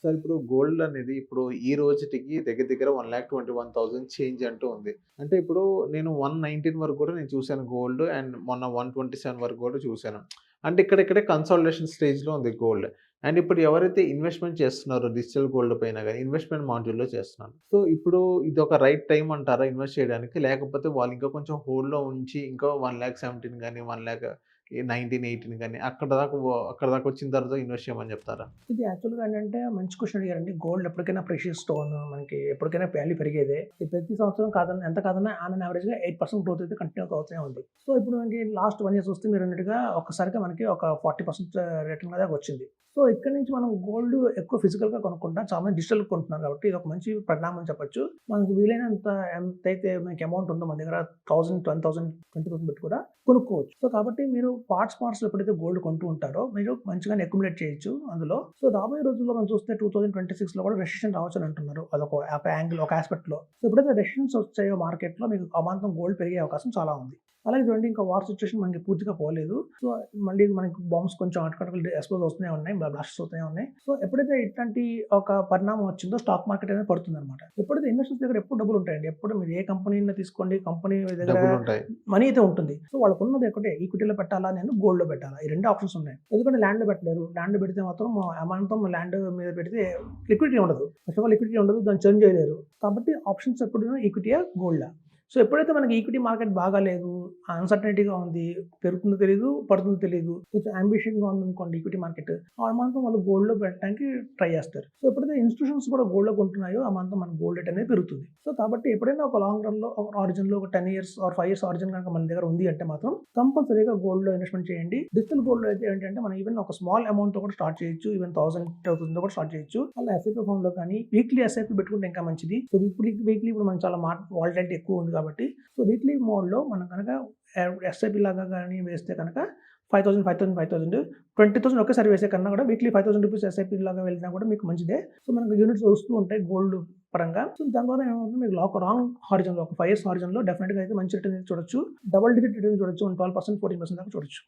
Sir ఇప్పుడు gold అనేది ఇప్పుడు ఈ రోజుటికి దగ్గర దగ్గర 1,21,000 చేంజ్ అంటూ ఉంది. అంటే ఇప్పుడు నేను 119 వరకు కూడా నేను చూసాను గోల్డ్ అండ్ మొన్న 127 వరకు కూడా చూసాను. అంటే ఇక్కడిక్కడే కన్సాలిడేషన్ స్టేజ్‌లో ఉంది గోల్డ్. అండ్ ఇప్పుడు ఎవరైతే ఇన్వెస్ట్‌మెంట్ చేస్తున్నారో డిజిటల్ గోల్డ్ పైన గాని ఇన్వెస్ట్‌మెంట్ మాడ్యూల్‌లో చేస్తున్నారు. సో ఇప్పుడు ఇదొక రైట్ టైమ్ అంటారా ఇన్వెస్ట్ చేయడానికి? లేకపోతే వాళ్ళు ఇంకా కొంచెం హోల్డ్‌లో ఉంచి ఇంకా 1,17,000 గాని, 1,19, 18 గాని అక్కడి దాకా వచ్చిన తర్వాత ఇన్వెస్ట్ చేయమని చెప్తారా? ఇది యాక్చువల్‌గా ఏంటంటే మంచి క్వెషన్ అడిగారండి. గోల్డ్ ఎప్పటికైనా ప్రెషియస్ స్టోన్ మనకి ఎప్పటికైనా వాల్యూ పెరిగేదే. ఇది ప్రతి సంవత్సరం ఎంత కాదన్నా ఆన్ యావరేజ్‌గా 8% గ్రోత్ అయితే కంటిన్యూగా అవుతూనే ఉంది. సో ఇప్పుడు మనకి లాస్ట్ 1 ఇయర్ చూస్తే మీరన్నట్టుగా ఒక్కసారిగా మనకి ఒక 40% రిటర్న్ దాకా వచ్చింది. సో ఇక్కడి నుంచి మనం గోల్డ్ ఎక్కువ ఫిజికల్‌గా కొనుక్కుంటాం. చాలా మంది డిజిటల్‌గా కొంటున్నారు కాబట్టి ఇది ఒక మంచి పరిణామం అని చెప్పొచ్చు. మనకు వీలైనంత ఎంతైతే మనకి అమౌంట్ ఉందో మన దగ్గర 1000, 10,000, 20,000 పెట్టి కూడా కొనుక్కోవచ్చు. సో కాబట్టి మీరు పార్ట్స్‌లో ఎప్పుడైతే గోల్డ్ కొంటూ ఉంటారో మీరు మంచిగానే అక్యుములేట్ చేయొచ్చు అందులో. సో రాబోయే రోజుల్లో మనం చూస్తే 2026లో కూడా రెసిషన్ రావచ్చని అంటున్నారు. ఒక యాంగిల్, ఒక యాస్పెక్ట్‌లో. సో ఎప్పుడైతే రెసిషన్స్ వచ్చాయో మార్కెట్‌లో మీకు అమాంతం గోల్డ్ పెరిగే అవకాశం చాలా ఉంది. అలాగే చూడండి ఇంకా వార్ సిట్యుయేషన్ మనకి పూర్తిగా పోలేదు. సో మళ్ళీ మనకి బాంబ్స్ కొంచెం అటుకటుకలు ఎక్స్‌ప్లోజ్ అవుతూనే ఉన్నాయి. బ్లాస్ట్స్ అవుతూనే ఉన్నాయి. సో ఎప్పుడైతే ఇట్లాంటి ఒక పరిణామం వచ్చిందో స్టాక్ మార్కెట్ అనేది పడుతుందన్నమాట. ఎప్పుడైతే ఇన్వెస్టర్స్ దగ్గర ఎప్పుడు డబ్బులు ఉంటాయండి. ఎప్పుడు మీరు ఏ కంపెనీని తీసుకోండి, కంపెనీ దగ్గర డబ్బులుంటాయి. మనీ అయితే ఉంటుంది. సో వాళ్ళకున్నది ఒకటే ఈక్విటీలో పెట్టాలా, నేను గోల్డ్‌లో పెట్టాలా? ఈ 2 ఆప్షన్స్ ఉన్నాయి. ఎందుకంటే ల్యాండ్‌లో పెట్టలేరు. ల్యాండ్‌లో పెడితే మాత్రం అమాంతం ల్యాండ్ మీద పెడితే లిక్విడిటీ ఉండదు. ఫస్ట్ ఆఫ్ ఆల్ లిక్విడిటీ ఉండదు. దాన్ని చర్న్ చేయలేరు. కాబట్టి ఆప్షన్స్ ఎప్పుడూ ఈక్విటీయా, గోల్డా. సో ఎప్పుడైతే మనకి ఈక్విటీ మార్కెట్ బాగాలేదు, అన్‌సర్టెనిటీగా ఉంది, పెరుగుతుందో తెలీదు, పడుతుందో తెలీదు, కొంచెం యాంబిషన్‌గా ఉందనుకోండి ఈక్విటీ మార్కెట్, ఆ మంతం వాళ్ళు గోల్డ్‌లో పెట్టడానికి ట్రై చేస్తారు. సో ఎప్పుడైతే ఇన్‌స్టిట్యూషన్స్ కూడా గోల్డ్‌లో కొంటున్నాయో, ఆ మంతం మన గోల్డ్ రేట్ అనేది పెరుగుతుంది. సో కాబట్టి ఎప్పుడైనా ఒక లాంగ్ రన్‌లో, ఒక ఆరిజిన్‌లో ఒక 10 ఇయర్స్ ఆర్ 5 ఇయర్స్ ఆరిజిన్ గనుక మన దగ్గర ఉంది అంటే మాత్రం కంపల్సరీగా గోల్డ్‌లో ఇన్వెస్ట్‌మెంట్ చేయండి. డిజిటల్ గోల్డ్‌లో అయితే ఏంటంటే మనం ఈవెన్ ఒక స్మాల్ అమౌంట్‌తో కూడా స్టార్ట్ చేయొచ్చు. ఈవెన్ 1000, 2000తో కూడా స్టార్ట్ చేయొచ్చు. అలా ఎస్ఐపి ఫార్మ్‌లో కానీ వీక్లీ ఎస్ఐపి పెట్టుకుంటే ఇంకా మంచిది. సో వీక్లీ ఇప్పుడు మనకి చాలా వాలటిలిటీ ఎక్కువ ఉంది కాబట్టి సో వీక్లీ మోడ్‌లో మనం కనుక ఎస్ఐపి లాగా గాని వేస్తే కనుక 5,000, 5,000, 5,000, 20,000 ఒకేసారి వేసే కన్నా కూడా వీక్లీ ₹5,000 ఎస్ఐపి లాగా వెళ్ళినా కూడా మీకు మంచిదే. సో మనకు యూనిట్స్ వస్తూ ఉంటాయి గోల్డ్ పరంగా. సో దాని ద్వారా ఏమవుతుంది మీకు లాంగ్ హారిజన్‌లో ఒక 5 ఇయర్స్ హారిజన్‌లో డెఫినిట్‌గా అయితే మంచి రిటర్న్ చూడొచ్చు. డబుల్ డిజిట్ రిటర్న్ చూడొచ్చు. 12%, 14% దాకా చూడొచ్చు.